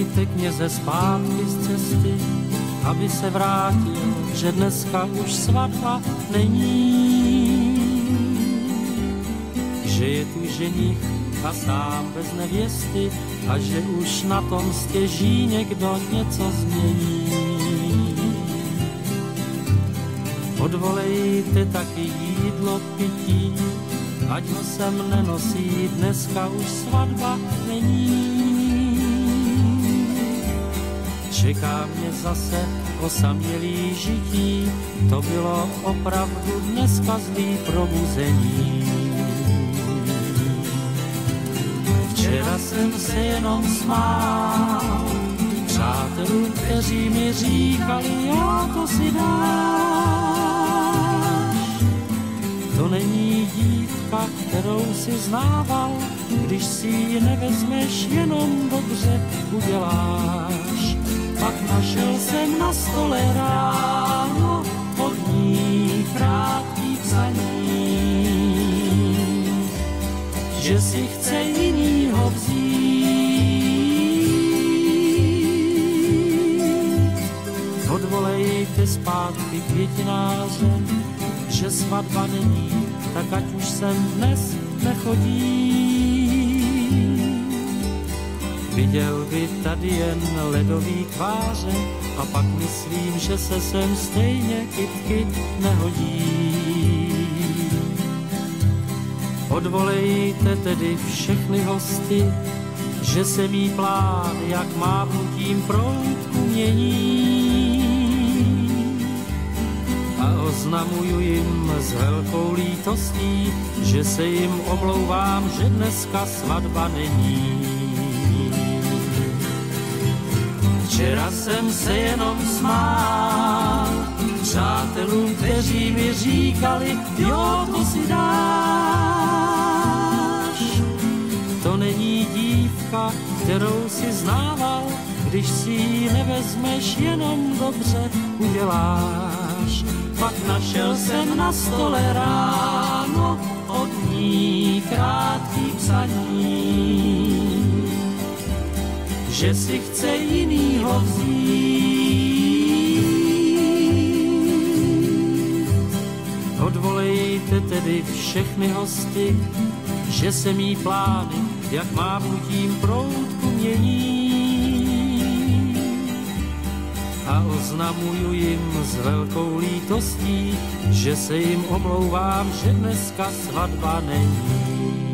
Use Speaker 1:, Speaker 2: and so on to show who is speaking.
Speaker 1: Zavolejte kněze zpátky z cesty, aby se vrátil, že dneska už svatba není. Že je tu ženich a sám bez nevěsty a že už na tom stěží někdo něco změní. Odvolejte taky jídlo, pití, ať ho sem nenosí, dneska už svatba není. Čeká mě zase osamělý žití, to bylo opravdu dneska zlý probuzení. Včera jsem se jenom smál přátelům, kteří mi říkali, jo, to si dáš. To není dívka, kterou si znával, když si ji nevezmeš, jenom dobře uděláš. Pak našel jsem na stole ráno od ní krátký psaní, že si chce jinýho vzít. Odvolejte zpátky květináře, že svatba není, tak ať už sem dnes nechodí. Viděl by tady jen ledový tváře a pak myslím, že se sem stejně kytky nehodí. Odvolejte tedy všechny hosty, že se mý plán jak mávnutím proutku mění. A oznamuju jim s velkou lítostí, že se jim omlouvám, že dneska svatba není. Včera jsem se jenom smál přátelům, kteří mi říkali, jo, to si dáš. To není dívka, kterou si znával, když si ji nevezmeš, jenom dobře uděláš. Pak našel jsem na stole ráno od ní krátký psaní, že si chce jinýho vzít. Odvolejte tedy všechny hosty, že se mý plány jak mávnutím proutku mění. A oznamuju jim s velkou lítostí, že se jim omlouvám, že dneska svatba není.